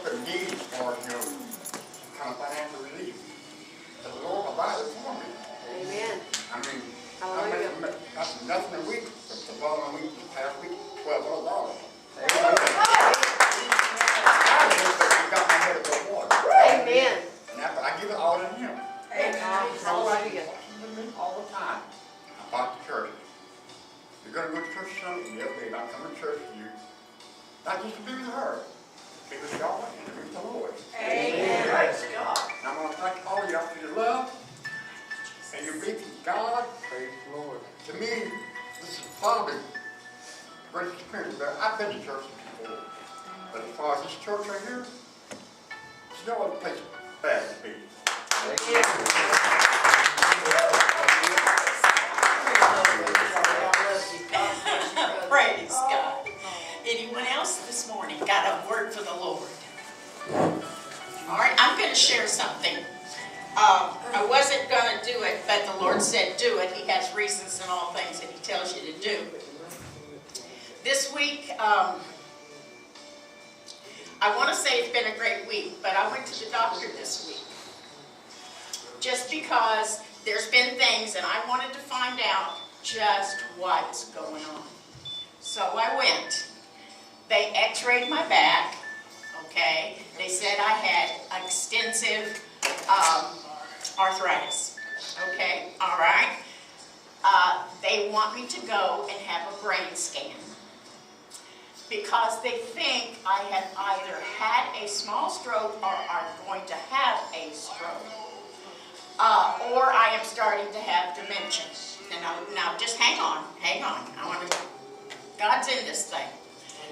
look at needs as far as, kind of financial relief. The Lord provided for me. Amen. I mean, Hallelujah. that's nothing a week. The following week, the past week, $1,200. Amen. He got my head above water. Amen. And I give it all to him. Amen. Hallelujah. All the time about the church. You're going to go to church Sunday, and they'll be about coming to church with you. Not just to be with her, be with God and to be with the Lord. Amen. Praise God. And I want to thank all of y'all for your love and your faith in God. Praise the Lord. To me, this is probably the greatest experience there. I've been to churches before, but as far as this church right here, there's no other place bad to be. Praise God. Anyone else this morning got a word for the Lord? All right, I'm going to share something. I wasn't going to do it, but the Lord said do it. He has reasons in all things that He tells you to do. This week, I want to say it's been a great week, but I went to the doctor this week. Just because there's been things and I wanted to find out just what's going on. So I went. They x-rayed my back, okay? They said I had extensive arthritis, okay? All right. They want me to go and have a brain scan because they think I have either had a small stroke or are going to have a stroke. Or I am starting to have dementia. Now just hang on. God's in this thing.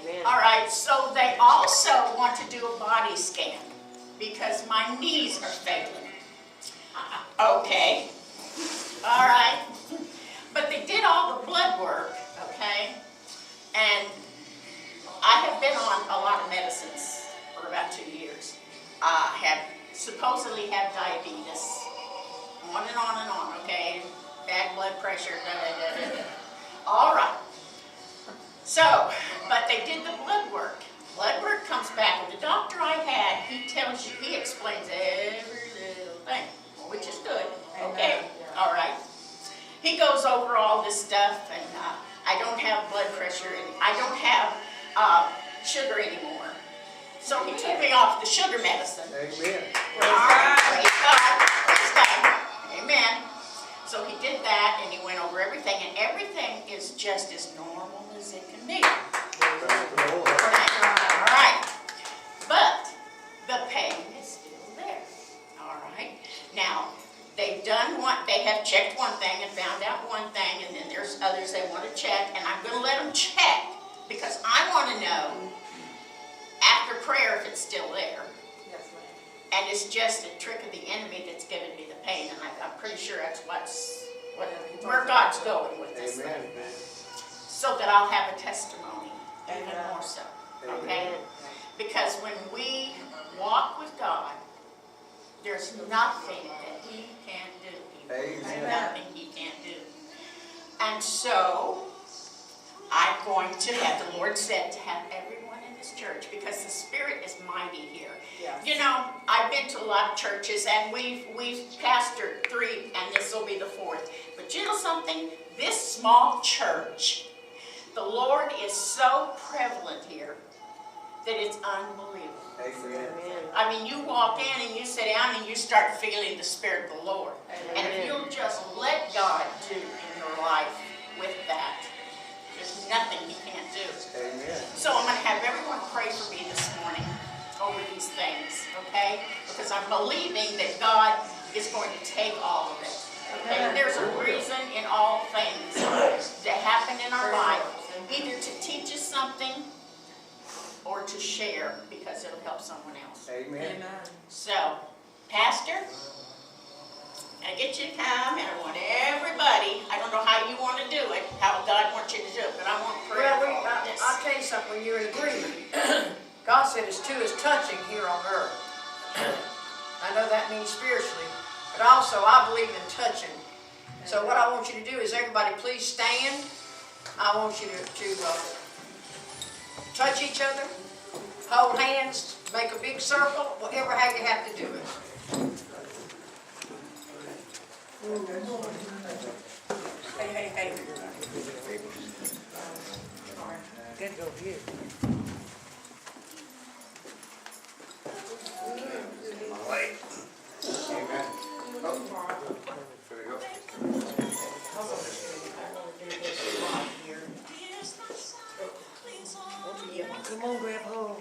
Amen. All right, so they also want to do a body scan because my knees are failing. Okay. All right. But they did all the blood work, okay? And I have been on a lot of medicines for about 2 years. I supposedly have diabetes. On and on and on, okay? Bad blood pressure, da, da, da, da, da. All right. So, but they did the blood work. Blood work comes back, and the doctor I had, he explains every little thing, which is good, okay? All right. He goes over all this stuff, and I don't have blood pressure, and I don't have sugar anymore. So he took me off the sugar medicine. Amen. All right. Praise God. Praise God. Amen. So he did that, and he went over everything, and everything is just as normal as it can be. Praise the Lord. All right. But the pain is still there. All right. Now, they have checked one thing and found out one thing, and then there's others they want to check, and I'm going to let them check because I want to know after prayer if it's still there. And it's just a trick of the enemy that's giving me the pain, and I'm pretty sure that's where God's going with this Amen. thing. So that I'll have a testimony, even more so. Okay? Amen. Because when we walk with God, there's nothing that He can't do. There's Amen. nothing He can't do. And so, I'm going to have, the Lord said, to have everyone in this church, because the Spirit is mighty here. Yes. You know, I've been to a lot of churches, and we've pastored 3, and this will be the 4th. But you know something? This small church, the Lord is so prevalent here that it's unbelievable. Amen. I mean, you walk in and you sit down and you start feeling the Spirit of the Lord. And if you'll just let God do in your life with that, there's nothing He can't do. Amen. So I'm going to have everyone pray for me this morning over these things, okay? Because I'm believing that God is going to take all of it. Okay? There's a reason in all things that happen in our life, either to teach us something or to share, because it'll help someone else. Amen. So, Pastor, I get you to come, and I want everybody, I don't know how you want to do it, how God wants you to do it, but I want prayer Well, for all this. I'll tell you something, when you're in agreement, God said His 2 is touching here on earth. I know that means spiritually, but also I believe in touching. So what I want you to do is everybody please stand. I want you to touch each other, hold hands, make a big circle, whatever how you have to do it. Hey. Good go here. Amen. Here we go. Come on, Grandpa.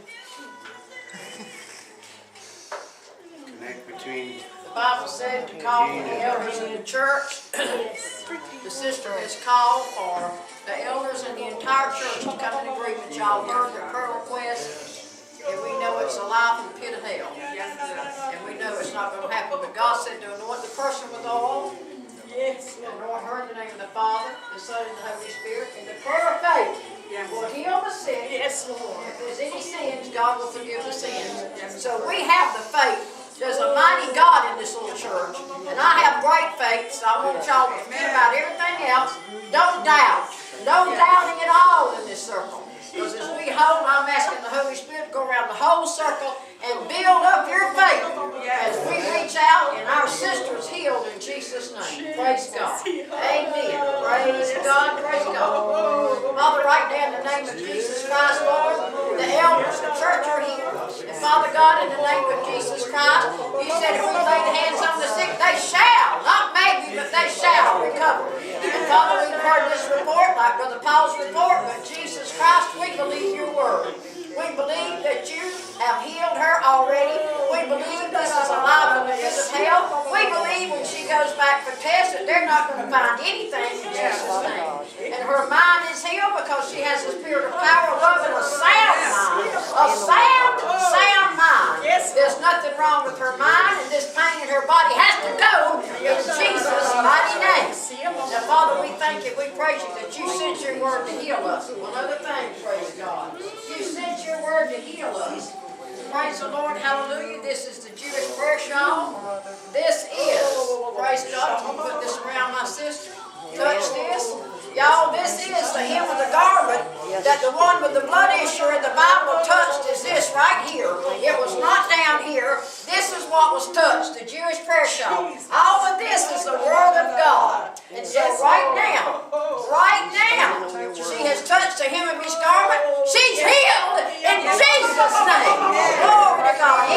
Connect between. The Bible said to call for the elders in the church. The sister has called for the elders in the entire church to come in agreement. Y'all heard the prayer request, and we know it's alive in the pit of hell. And we know it's not going to happen. But God said to anoint the person with oil. Yes. Anoint her in the name of the Father, the Son, and the Holy Spirit. And the prayer of faith will heal the sick. Yes, Lord. If there's any sins, God will forgive the sins. So we have the faith. There's a mighty God in this little church. And I have great faith, so I want y'all to forget about everything else. Don't doubt. No doubting at all in this circle. Because as we hold, I'm asking the Holy Spirit to go around the whole circle and build up your faith as we reach out and our sister's healed in Jesus' name. Praise God. Amen. Praise God. Praise God. Father, right now in the name of Jesus Christ, Lord, the elders, the church are here. And Father God, in the name of Jesus Christ, you said if we lay the hands on the sick, they shall, not maybe, but they shall recover. And Father, we've heard this report, like Brother Paul's report, but Jesus Christ, we believe your word. We believe that you have healed her already. We believe this is alive in the pit of hell. We believe when she goes back for tests that they're not going to find anything in Jesus' name. And her mind is healed because she has the spirit of power, love, and a sound mind. A sound mind. There's nothing wrong with her mind, and this pain in her body has to go in Jesus' mighty name. Now, Father, we thank you, we praise you that you sent your word to heal us. One other thing, praise God. You sent your word to heal us. Praise the Lord, hallelujah. This is the Jewish prayer shawl. This is, praise God, I'm going to put this around my sister. Touch this. Y'all, this is the hem of the garment that the one with the blood issue in the Bible touched is this right here. It was not down here. This is what was touched, the Jewish prayer shawl. All of this is the Word of God. And so right now, she has touched the hem of his garment. She's healed in Jesus' name. Glory to God.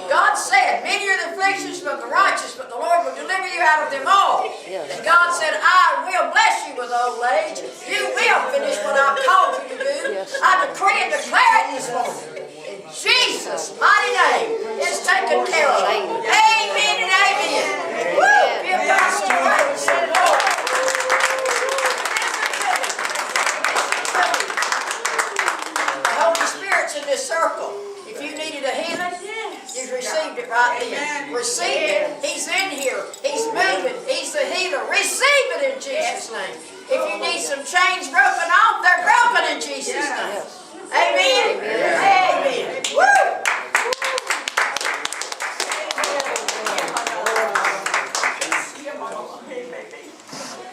God said, many are the afflictions of the righteous, but the Lord will deliver you out of them all. And God said, I will bless you with old age. You will finish what I've called you to do. I decree and declare it this morning. In Jesus' mighty name, it's taken care of. Amen and amen. Woo! Give God some praise. Lord. The Holy Spirit's in this circle. If you needed a healing, you've received it right then. Receive it. He's in here. He's moving. He's the healer. Receive it in Jesus' name. If you need some chains broken off, they're broken in